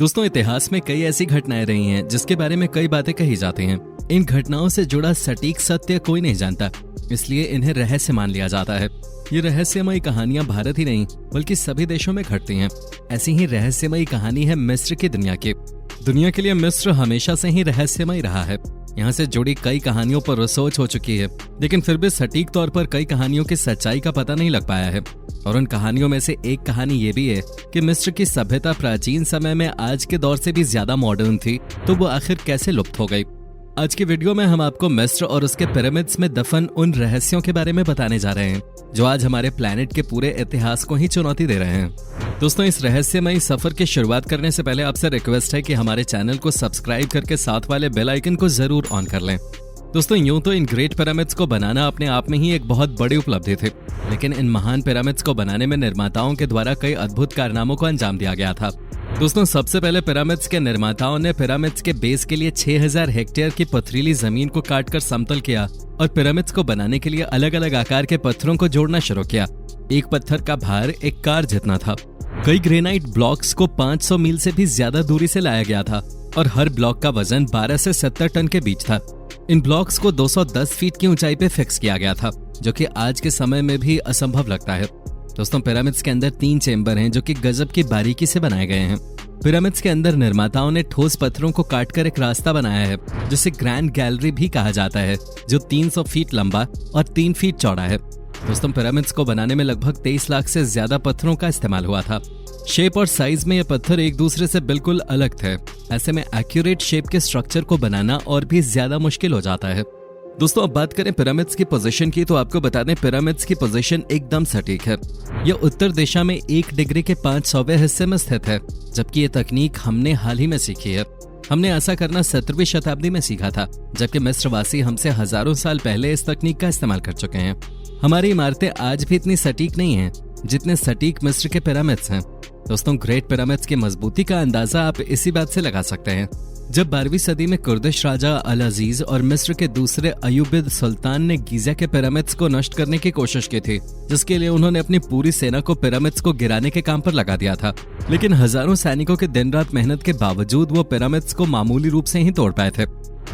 दोस्तों, इतिहास में कई ऐसी घटनाएं रही हैं जिसके बारे में कई बातें कही जाती हैं। इन घटनाओं से जुड़ा सटीक सत्य कोई नहीं जानता, इसलिए इन्हें रहस्य मान लिया जाता है। ये रहस्यमयी कहानियां भारत ही नहीं बल्कि सभी देशों में घटती हैं। ऐसी ही रहस्यमयी कहानी है मिस्र की दुनिया की। दुनिया के लिए मिस्र हमेशा से ही रहस्यमय रहा है। यहाँ से जुड़ी कई कहानियों पर रिसर्च हो चुकी है, लेकिन फिर भी सटीक तौर पर कई कहानियों की सच्चाई का पता नहीं लग पाया है। और उन कहानियों में से एक कहानी ये भी है कि मिस्र की सभ्यता प्राचीन समय में आज के दौर से भी ज्यादा मॉडर्न थी, तो वो आखिर कैसे लुप्त हो गई। आज की वीडियो में हम आपको मिस्र और उसके पिरामिड्स में दफन उन रहस्यों के बारे में बताने जा रहे हैं जो आज हमारे प्लेनेट के पूरे इतिहास को ही चुनौती दे रहे हैं। दोस्तों, इस रहस्यमयी सफर की शुरुआत करने से पहले आपसे रिक्वेस्ट है कि हमारे चैनल को सब्सक्राइब करके साथ वाले बेल आइकन को जरूर ऑन कर लें। दोस्तों, यूं तो इन ग्रेट पिरामिड्स को बनाना अपने आप में ही एक बहुत बड़ी उपलब्धि थी, लेकिन इन महान पिरामिड्स को बनाने में निर्माताओं के द्वारा कई अद्भुत कारनामों को अंजाम दिया गया था। दोस्तों, सबसे पहले पिरामिड्स के निर्माताओं ने पिरामिड्स के बेस के लिए 6000 हेक्टेयर की पथरीली जमीन को काटकर समतल किया और पिरामिड्स को बनाने के लिए अलग अलग आकार के पत्थरों को जोड़ना शुरू किया। एक पत्थर का भार एक कार जितना था। कई ग्रेनाइट ब्लॉक्स को 500 मील से भी ज्यादा दूरी से लाया गया था और हर ब्लॉक का वजन 12 से 70 टन के बीच था। इन ब्लॉक्स को 210 फीट की ऊंचाई पे फिक्स किया गया था, जो कि आज के समय में भी असंभव लगता है। दोस्तों, पिरामिड्स के अंदर 3 चेंबर हैं जो कि गजब की बारीकी से बनाए गए हैं। पिरामिड्स के अंदर निर्माताओं ने ठोस पत्थरों को काटकर एक रास्ता बनाया है जिसे ग्रैंड गैलरी भी कहा जाता है, जो 300 फीट लंबा और 3 फीट चौड़ा है। दोस्तों, पिरामिड्स को बनाने में लगभग 23 लाख से ज्यादा पत्थरों का इस्तेमाल हुआ था। शेप और साइज में ये पत्थर एक दूसरे से बिल्कुल अलग थे। ऐसे में एक्यूरेट शेप के स्ट्रक्चर को बनाना और भी ज्यादा मुश्किल हो जाता है। दोस्तों, अब बात करें पिरामिड्स की पोजीशन की, तो आपको बता दें पिरामिड्स की पोजीशन एकदम सटीक है। यह उत्तर दिशा में 1 डिग्री के 500वें हिस्से में स्थित है, जबकि ये तकनीक हमने हाल ही में सीखी है। हमने ऐसा करना 17वीं शताब्दी में सीखा था, जबकि मिस्रवासी हमसे हजारों साल पहले इस तकनीक का इस्तेमाल कर चुके हैं। हमारी इमारतें आज भी इतनी सटीक नहीं हैं जितने सटीक मिस्र के पिरामिड्स हैं। दोस्तों, ग्रेट पिरामिड्स की मजबूती का अंदाजा आप इसी बात से लगा सकते हैं। जब 12वीं सदी में कुर्दिश राजा अल अजीज और मिस्र के दूसरे अयूबिद सुल्तान ने गीजा के पिरामिड्स को नष्ट करने की कोशिश की थी, जिसके लिए उन्होंने अपनी पूरी सेना को पिरामिड्स को गिराने के काम पर लगा दिया था। लेकिन हजारों सैनिकों के दिन रात मेहनत के बावजूद वो पिरामिड्स को मामूली रूप से ही तोड़ पाए थे।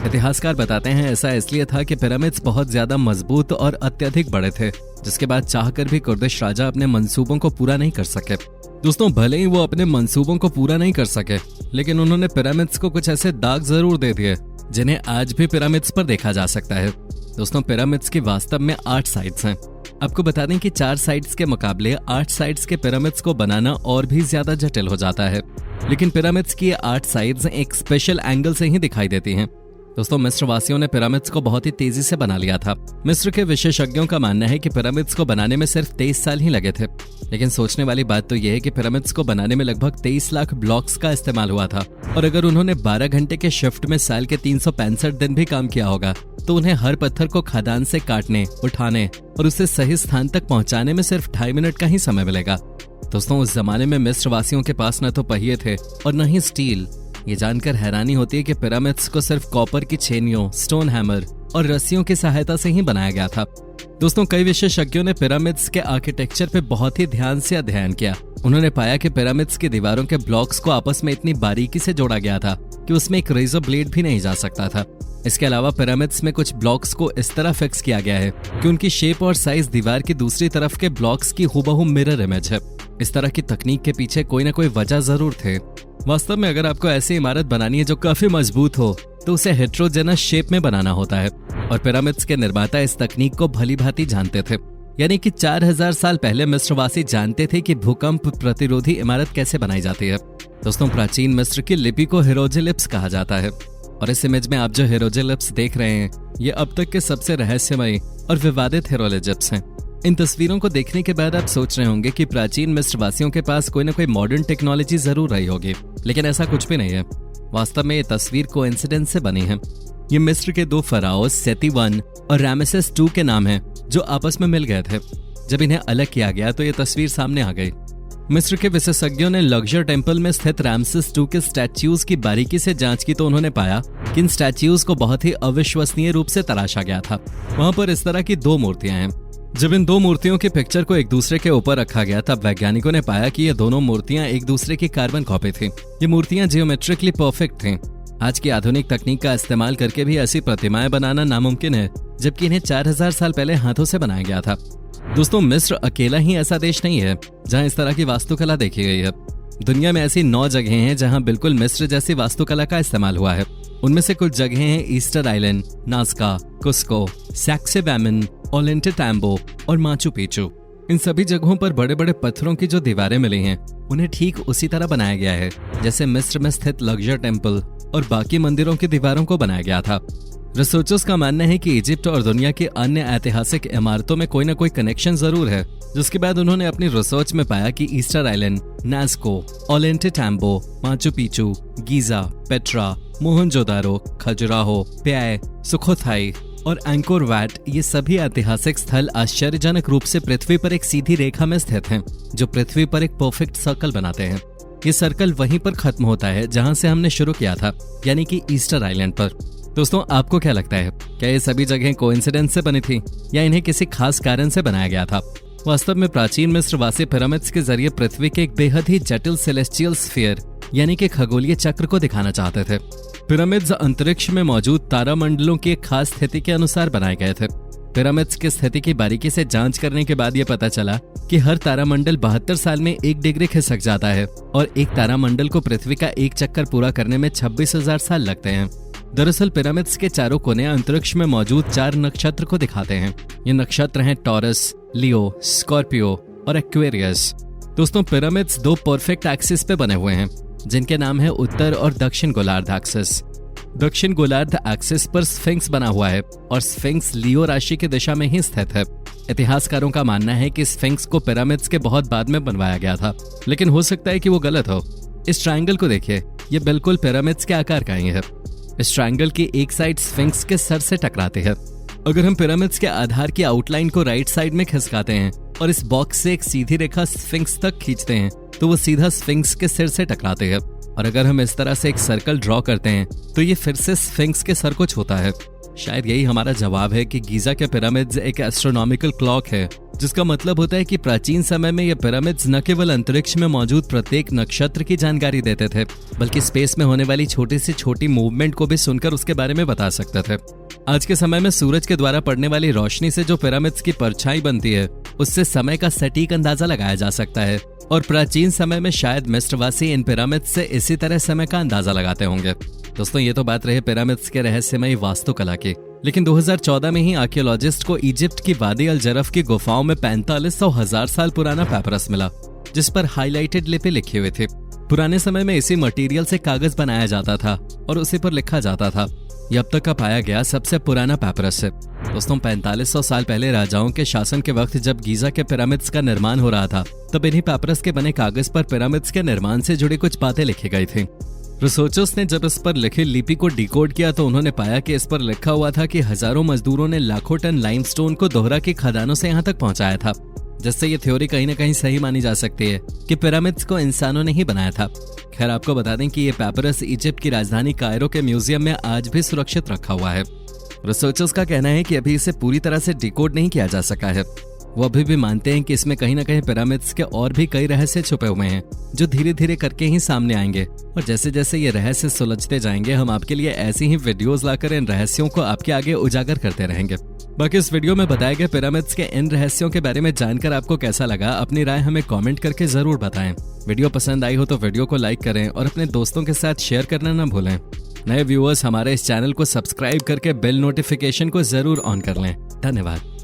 इतिहासकार बताते हैं ऐसा इसलिए था कि पिरामिड्स बहुत ज्यादा मजबूत और अत्यधिक बड़े थे, जिसके बाद चाहकर भी कुर्दिश राजा अपने मंसूबों को पूरा नहीं कर सके। दोस्तों, भले ही वो अपने मंसूबों को पूरा नहीं कर सके, लेकिन उन्होंने पिरामिड्स को कुछ ऐसे दाग जरूर दे दिए जिन्हें आज भी पिरामिड्स पर देखा जा सकता है। दोस्तों, पिरामिड्स की वास्तव में 8 साइड्स हैं। आपको बता दें कि 4 साइड्स के मुकाबले 8 साइड्स के पिरामिड्स को बनाना और भी ज्यादा जटिल हो जाता है, लेकिन पिरामिड्स की 8 साइड्स एक स्पेशल एंगल से ही दिखाई देती हैं। दोस्तों, मिस्र वासियों ने पिरामिड्स को बहुत ही तेजी से बना लिया था। मिस्र के विशेषज्ञों का मानना है कि पिरामिड्स को बनाने में सिर्फ 23 साल ही लगे थे, लेकिन सोचने वाली बात तो यह है कि पिरामिड्स को बनाने में लगभग 23 लाख ब्लॉक्स का इस्तेमाल हुआ था। और अगर उन्होंने 12 घंटे के शिफ्ट में साल के 365 दिन भी काम किया होगा, तो उन्हें हर पत्थर को खदान से काटने, उठाने और उसे सही स्थान तक पहुंचाने में सिर्फ 2.5 मिनट का ही समय मिलेगा। दोस्तों, उस जमाने में मिस्र वासियों के पास न तो पहिए थे और न ही स्टील। ये जानकर हैरानी होती है कि पिरामिड्स को सिर्फ कॉपर की छेनियों, स्टोन हैमर और रस्सियों की सहायता से ही बनाया गया था। दोस्तों, कई विशेषज्ञों ने पिरामिड्स के आर्किटेक्चर पे बहुत ही ध्यान से अध्ययन किया। उन्होंने पाया कि पिरामिड्स की दीवारों के ब्लॉक्स को आपस में इतनी बारीकी से जोड़ा गया था कि उसमें एक रेजर ब्लेड भी नहीं जा सकता था। इसके अलावा पिरामिड्स में कुछ ब्लॉक्स को इस तरह फिक्स किया गया है कि उनकी शेप और साइज दीवार की दूसरी तरफ के ब्लॉक्स की हूबहू मिरर इमेज है। इस तरह की तकनीक के पीछे कोई ना कोई वजह जरूर थे। वास्तव में अगर आपको ऐसी इमारत बनानी है जो काफी मजबूत हो, तो उसे हेट्रोजेनस शेप में बनाना होता है, और पिरामिड्स के निर्माता इस तकनीक को भली भांति जानते थे। यानी कि 4000 साल पहले मिस्रवासी जानते थे कि भूकंप प्रतिरोधी इमारत कैसे बनाई जाती है। दोस्तों, प्राचीन मिस्र की लिपि को हिरोग्लिफ्स कहा जाता है, और इस इमेज में आप जो हिरोग्लिफ्स देख रहे हैं, ये अब तक के सबसे रहस्यमयी और विवादित हिरोग्लिफ्स हैं। इन तस्वीरों को देखने के बाद आप सोच रहे होंगे कि प्राचीन मिस्रवासियों के पास कोई ना कोई मॉडर्न टेक्नोलॉजी जरूर रही होगी, लेकिन ऐसा कुछ भी नहीं है। वास्तव में ये तस्वीर कोइंसिडेंस से बनी है। ये मिस्र के 2 फराओ सेती 1 और रामेसेस 2 के नाम हैं, जो आपस में मिल गए थे। जब इन्हें अलग किया गया तो ये तस्वीर सामने आ गई। मिस्र के विशेषज्ञों ने लक्जर टेम्पल में स्थित रामसेस 2 के स्टैच्यूज की बारीकी से जांच की, तो उन्होंने पाया कि इन स्टैच्यूज को बहुत ही अविश्वसनीय रूप से तराशा गया था। वहां पर इस तरह की 2 मूर्तियां हैं। जब इन दो मूर्तियों की पिक्चर को एक दूसरे के ऊपर रखा गया तब वैज्ञानिकों ने पाया कि ये दोनों मूर्तियां एक दूसरे की कार्बन कॉपी थी। ये मूर्तियां जियोमेट्रिकली परफेक्ट थीं। आज की आधुनिक तकनीक का इस्तेमाल करके भी ऐसी प्रतिमाएं बनाना नामुमकिन है, जबकि इन्हें 4000 साल पहले हाथों से बनाया गया था। दोस्तों, मिस्र अकेला ही ऐसा देश नहीं है जहां इस तरह की वास्तुकला देखी गई है। दुनिया में ऐसी 9 जगहें हैं जहां बिल्कुल मिस्र जैसी वास्तुकला का इस्तेमाल हुआ है। उनमें से कुछ जगहें हैं ईस्टर आइलैंड, नाज़का, कुस्को, सैक्सेबैमन, ओल्लेंटेटाम्बो और माचू पिच्चू। इन सभी जगहों पर बड़े बड़े पत्थरों की जो दीवारें मिली हैं उन्हें ठीक उसी तरह बनाया गया है जैसे मिस्र में स्थित लक्जर टेम्पल और बाकी मंदिरों की दीवारों को बनाया गया था। रिसर्चर्स का मानना है कि इजिप्ट और दुनिया की अन्य ऐतिहासिक इमारतों में कोई न कोई कनेक्शन जरूर है, जिसके बाद उन्होंने अपनी रिसर्च में पाया कि Easter Island, Nazca, Ollantaytambo, Machu Picchu, Giza, Petra, Mohenjodaro, Khajuraho, Pyay, Sukhothai और एंकोर वैट ये सभी ऐतिहासिक स्थल आश्चर्यजनक रूप से पृथ्वी पर एक सीधी रेखा में स्थित हैं, जो पृथ्वी पर एक परफेक्ट सर्कल बनाते हैं। ये सर्कल वहीं पर खत्म होता है जहां से हमने शुरू किया था, यानी कि ईस्टर आइलैंड पर। दोस्तों, आपको क्या लगता है, क्या ये सभी जगहें कोइंसिडेंस से बनी थी या इन्हें किसी खास कारण से बनाया गया था? वास्तव में प्राचीन मिस्रवासी पिरामिड्स के जरिए पृथ्वी के एक बेहद ही जटिल सेलेस्टियल स्फीयर यानी कि खगोलीय चक्र को दिखाना चाहते थे। पिरामिड्स अंतरिक्ष में मौजूद तारामंडलों की एक खास स्थिति के अनुसार बनाए गए थे। पिरामिड्स की स्थिति की बारीकी से जांच करने के बाद यह पता चला कि हर तारामंडल 72 साल में 1 डिग्री खिसक जाता है और एक तारामंडल को पृथ्वी का एक चक्कर पूरा करने में 26,000 साल लगते हैं। दरअसल पिरामिड्स के चारों कोने अंतरिक्ष में मौजूद 4 नक्षत्र को दिखाते हैं। ये नक्षत्र हैं टॉरस, लियो, स्कॉर्पियो और एक्वेरियस। दोस्तों, पिरामिड्स 2 परफेक्ट एक्सिस पे बने हुए हैं जिनके नाम है उत्तर और दक्षिण गोलार्ध एक्सिस। दक्षिण गोलार्ध एक्सिस पर स्फिंक्स बना हुआ है और स्फिंक्स लियो राशि की दिशा में ही स्थित है। इतिहासकारों का मानना है कि स्फिंक्स को पिरामिड्स के बहुत बाद में बनवाया गया था, लेकिन हो सकता है कि वो गलत हो। इस ट्रायंगल को देखिए, ये बिल्कुल पिरामिड्स के आकार का ही है। इस ट्रायंगल की एक साइड स्फिंक्स के सर से टकराती है। अगर हम पिरामिड्स के आधार की आउटलाइन को राइट साइड में खिसकाते हैं और इस बॉक्स से एक सीधी रेखा स्फिंक्स तक खींचते हैं तो वो सीधा स्फिंक्स के सिर से टकराते हैं। और अगर हम इस तरह से एक सर्कल ड्रॉ करते हैं तो ये फिर से स्फिंक्स के सर को छूता है। शायद यही हमारा जवाब है कि गीजा के पिरामिड्स एक एस्ट्रोनॉमिकल क्लॉक है, जिसका मतलब होता है कि प्राचीन समय में ये पिरामिड्स न केवल अंतरिक्ष में मौजूद प्रत्येक नक्षत्र की जानकारी देते थे, बल्कि स्पेस में होने वाली छोटी से छोटी मूवमेंट को भी सुनकर उसके बारे में बता सकते थे। आज के समय में सूरज के द्वारा पड़ने वाली रोशनी से जो पिरामिड्स की परछाई बनती है, उससे समय का सटीक अंदाजा लगाया जा सकता है और प्राचीन समय में शायद मिस्रवासी इन पिरामिड्स से इसी तरह समय का अंदाजा लगाते होंगे। दोस्तों, ये तो बात रही पिरामिड्स के रहस्यमयी वास्तुकला की, लेकिन 2014 में ही आर्कियोलॉजिस्ट को इजिप्ट की वादी अल जरफ की गुफाओं में 4500 साल पुराना पेपरस मिला, जिस पर हाईलाइटेड लिपि लिखी हुई थी। पुराने समय में इसी मटेरियल से कागज बनाया जाता था और उसी पर लिखा जाता था। यह अब तक का पाया गया सबसे पुराना पेपरस है। दोस्तों, 4500 साल पहले राजाओं के शासन के वक्त जब गीजा के पिरामिड्स का निर्माण हो रहा था, तब इन्हीं पेपरस के बने कागज पर पिरामिड्स के निर्माण से जुड़ी कुछ बातें लिखी गई थी। रिसर्चर्स ने जब इस पर लिखी लिपि को डिकोड किया तो उन्होंने पाया कि इस पर लिखा हुआ था कि हजारों मजदूरों ने लाखों टन लाइमस्टोन को दोहरा की खदानों से यहाँ तक पहुंचाया था, जिससे ये थ्योरी कहीं ना कहीं सही मानी जा सकती है कि पिरामिड्स को इंसानों ने ही बनाया था। खैर, आपको बता दें कि ये पेपरस इजिप्ट की राजधानी कायरो के म्यूजियम में आज भी सुरक्षित रखा हुआ है। रिसर्चर्स का कहना है कि अभी इसे पूरी तरह से डिकोड नहीं किया जा सका है। वो अभी भी मानते हैं कि इसमें कहीं ना कहीं पिरामिड्स के और भी कई रहस्य छुपे हुए हैं, जो धीरे धीरे करके ही सामने आएंगे। और जैसे जैसे ये रहस्य सुलझते जाएंगे, हम आपके लिए ऐसी ही वीडियोस लाकर इन रहस्यों को आपके आगे उजागर करते रहेंगे। बाकी इस वीडियो में बताए गए पिरामिड्स के इन रहस्यों के बारे में जानकर आपको कैसा लगा, अपनी राय हमें कमेंट करके जरूर बताएं। वीडियो पसंद आई हो तो वीडियो को लाइक करें और अपने दोस्तों के साथ शेयर करना न भूलें। नए व्यूअर्स हमारे इस चैनल को सब्सक्राइब करके बेल नोटिफिकेशन को जरूर ऑन कर लें। धन्यवाद।